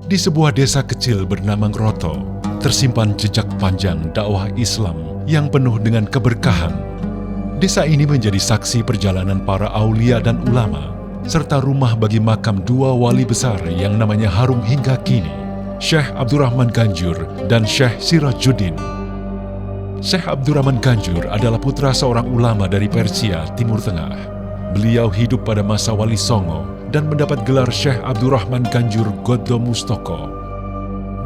Di sebuah desa kecil bernama Ngroto, tersimpan jejak panjang dakwah Islam yang penuh dengan keberkahan. Desa ini menjadi saksi perjalanan para aulia dan ulama, serta rumah bagi makam dua wali besar yang namanya harum hingga kini, Syekh Abdurrahman Ganjur dan Syekh Sirajuddin. Syekh Abdurrahman Ganjur adalah putra seorang ulama dari Persia, Timur Tengah. Beliau hidup pada masa Wali Songo dan mendapat gelar Syekh Abdurrahman Ganjur Goddo Mustoko.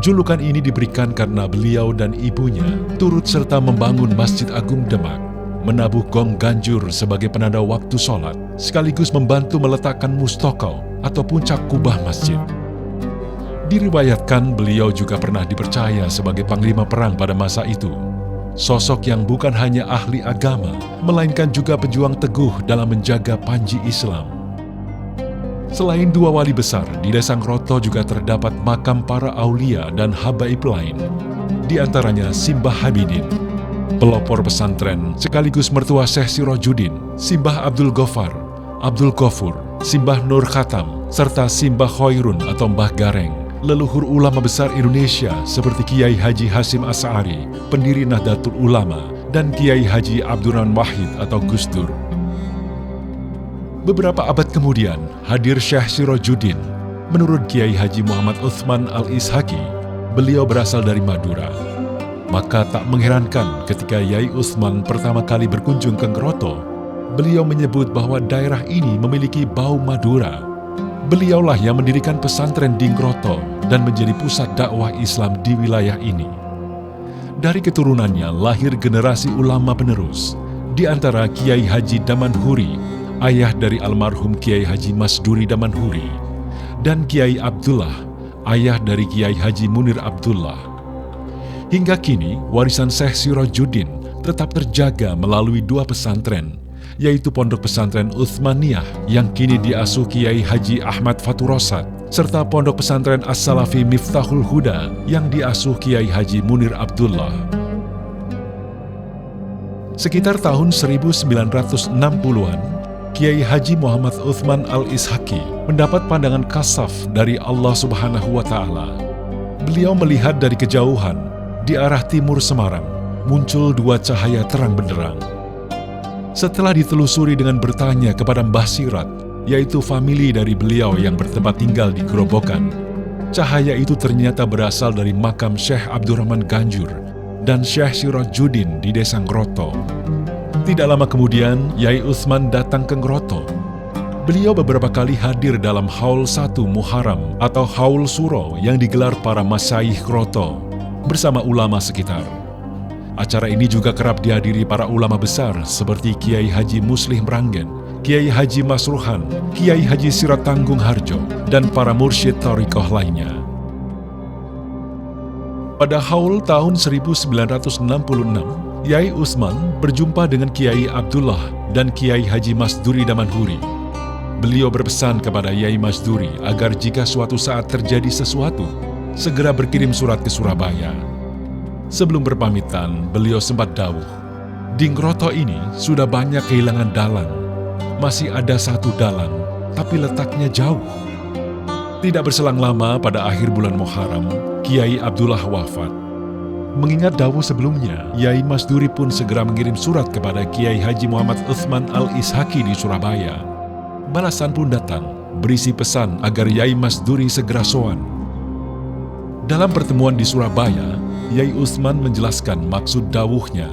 Julukan ini diberikan karena beliau dan ibunya turut serta membangun Masjid Agung Demak, menabuh gong Ganjur sebagai penanda waktu sholat, sekaligus membantu meletakkan mustoko atau puncak kubah masjid. Diriwayatkan beliau juga pernah dipercaya sebagai panglima perang pada masa itu. Sosok yang bukan hanya ahli agama, melainkan juga pejuang teguh dalam menjaga panji Islam. Selain dua wali besar, di desa Ngroto juga terdapat makam para aulia dan habaib lain. Di antaranya Simbah Habidin, pelopor pesantren sekaligus mertua Syekh Sirajuddin, Simbah Abdul Ghaffar, Abdul Ghafur, Simbah Nur Khatam, serta Simbah Khairun atau Mbah Gareng, leluhur ulama besar Indonesia seperti Kiai Haji Hasyim Asy'ari, pendiri Nahdlatul Ulama, dan Kiai Haji Abdurrahman Wahid atau Gus Dur. Beberapa abad kemudian, hadir Syekh Sirajuddin. Menurut Kiai Haji Muhammad Utsman Al-Ishaqi, beliau berasal dari Madura. Maka tak mengherankan ketika Yai Utsman pertama kali berkunjung ke Ngroto, beliau menyebut bahwa daerah ini memiliki bau Madura. Beliaulah yang mendirikan pesantren di Ngroto dan menjadi pusat dakwah Islam di wilayah ini. Dari keturunannya lahir generasi ulama penerus, di antara Kiai Haji Damanhuri, ayah dari almarhum Kiai Haji Masduri Damanhuri, dan Kiai Abdullah, ayah dari Kiai Haji Munir Abdullah. Hingga kini, warisan Syekh Sirajuddin tetap terjaga melalui dua pesantren, yaitu Pondok Pesantren Utsmaniyah yang kini diasuh Kiai Haji Ahmad Faturosat, serta Pondok Pesantren As-Salafi Miftahul Huda yang diasuh Kiai Haji Munir Abdullah. Sekitar tahun 1960-an, Kiai Haji Muhammad Utsman Al-Ishaqi mendapat pandangan kasaf dari Allah Subhanahu wa Ta'ala. Beliau melihat dari kejauhan, di arah timur Semarang, muncul dua cahaya terang benderang. Setelah ditelusuri dengan bertanya kepada Mbah Sirat, yaitu famili dari beliau yang bertempat tinggal di Grobogan, cahaya itu ternyata berasal dari makam Syekh Abdurrahman Ganjur dan Syekh Sirajuddin di desa Ngroto. Tidak lama kemudian, Yai Utsman datang ke Ngroto. Beliau beberapa kali hadir dalam Haul 1 Muharram atau Haul Suro yang digelar para masyayikh Ngroto bersama ulama sekitar. Acara ini juga kerap dihadiri para ulama besar seperti Kiai Haji Muslih Mranggen, Kiai Haji Masruhan, Kiai Haji Sirat Tanggung Harjo, dan para mursyid thariqah lainnya. Pada Haul tahun 1966, Yai Utsman berjumpa dengan Kiai Abdullah dan Kiai Haji Masduri Damanhuri. Beliau berpesan kepada Yai Masduri agar jika suatu saat terjadi sesuatu, segera berkirim surat ke Surabaya. Sebelum berpamitan, beliau sempat dawuh, "Di Ngroto ini sudah banyak kehilangan dalang. Masih ada satu dalang, tapi letaknya jauh." Tidak berselang lama, pada akhir bulan Muharram, Kiai Abdullah wafat. Mengingat dawuh sebelumnya, Yai Masduri pun segera mengirim surat kepada Kiai Haji Muhammad Utsman Al-Ishaqi di Surabaya. Balasan pun datang, berisi pesan agar Yai Masduri segera sowan. Dalam pertemuan di Surabaya, Yai Utsman menjelaskan maksud dawuhnya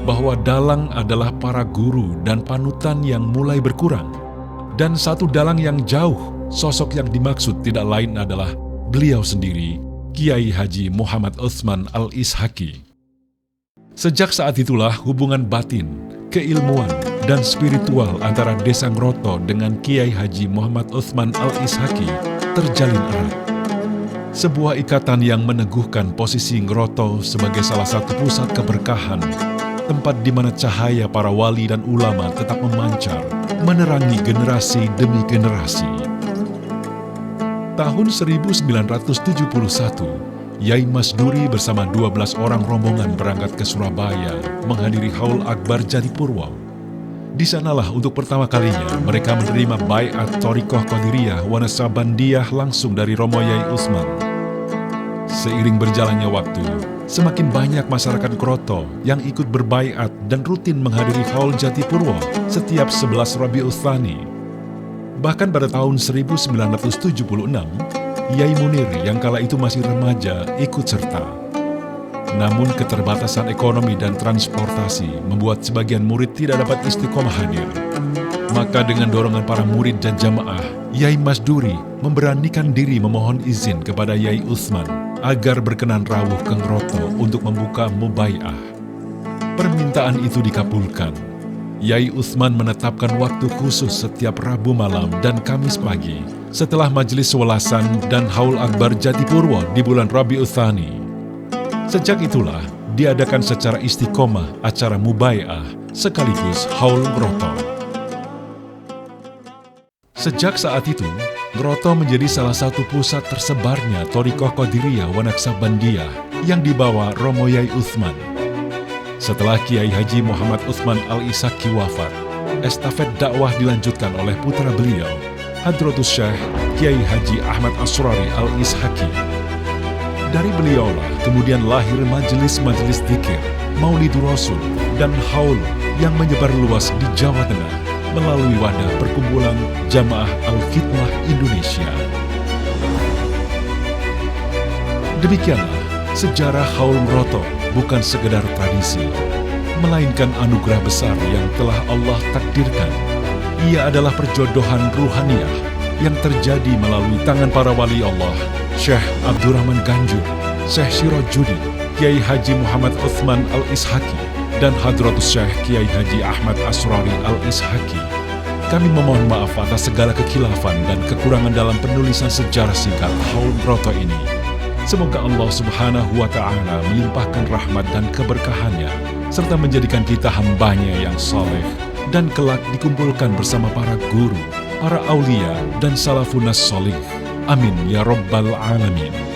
bahwa dalang adalah para guru dan panutan yang mulai berkurang. Dan satu dalang yang jauh, sosok yang dimaksud tidak lain adalah beliau sendiri, Kiai Haji Muhammad Utsman Al-Ishaqi. Sejak saat itulah hubungan batin, keilmuan, dan spiritual antara desa Ngroto dengan Kiai Haji Muhammad Utsman Al-Ishaqi terjalin erat. Sebuah ikatan yang meneguhkan posisi Ngroto sebagai salah satu pusat keberkahan, tempat di mana cahaya para wali dan ulama tetap memancar, menerangi generasi demi generasi. Tahun 1971, Yai Masduri bersama 12 orang rombongan berangkat ke Surabaya menghadiri Haul Akbar Jatipurwo. Di sanalah untuk pertama kalinya mereka menerima baiat Thariqah Qadiriyah wa Naqsabandiyah langsung dari Romo Yai Utsman. Seiring berjalannya waktu, semakin banyak masyarakat Kroto yang ikut berbaiat dan rutin menghadiri Haul Jatipurwo setiap 11 Rabiul Tsani. Bahkan pada tahun 1976, Yai Munir yang kala itu masih remaja ikut serta. Namun keterbatasan ekonomi dan transportasi membuat sebagian murid tidak dapat istiqomah hadir. Maka dengan dorongan para murid dan jamaah, Yai Masduri memberanikan diri memohon izin kepada Yai Utsman agar berkenan rawuh ke Ngroto untuk membuka mubai'ah. Permintaan itu dikabulkan. Yai Utsman menetapkan waktu khusus setiap Rabu malam dan Kamis pagi setelah majelis welasan dan Haul Akbar Jatipurwo di bulan Rabiul Tsani. Sejak itulah diadakan secara istiqomah acara mubai'ah sekaligus Haul Ngroto. Sejak saat itu, Ngroto menjadi salah satu pusat tersebarnya Thariqah Qadiriyah wa Naqsabandiyah yang dibawa Romo Yai Utsman. Setelah Kiai Haji Muhammad Utsman Al-Ishaqi wafat, estafet dakwah dilanjutkan oleh putra beliau, Hadratus Syekh Kiai Haji Ahmad Asrari Al-Ishaqi. Dari beliaulah kemudian lahir majelis-majelis dzikir, Maulidur Rasul, dan Haul yang menyebar luas di Jawa Tengah melalui wadah perkumpulan Jamaah Al-Khidmah Indonesia. Demikianlah sejarah Haul Ngroto bukan sekedar tradisi, melainkan anugerah besar yang telah Allah takdirkan. Ia adalah perjodohan ruhaniah yang terjadi melalui tangan para wali Allah, Syekh Abdurrahman Ganjur, Syekh Sirajuddin, Kiai Haji Muhammad Utsman Al-Ishaqi, dan Hadratus Syekh Kiai Haji Ahmad Asrari Al-Ishaqi. Kami memohon maaf atas segala kekhilafan dan kekurangan dalam penulisan sejarah singkat Haul Ngroto ini. Semoga Allah Subhanahu wa Ta'ala melimpahkan rahmat dan keberkahannya, serta menjadikan kita hambanya yang saleh, dan kelak dikumpulkan bersama para guru, para aulia, dan salafunas solih. Amin ya Rabbal Alamin.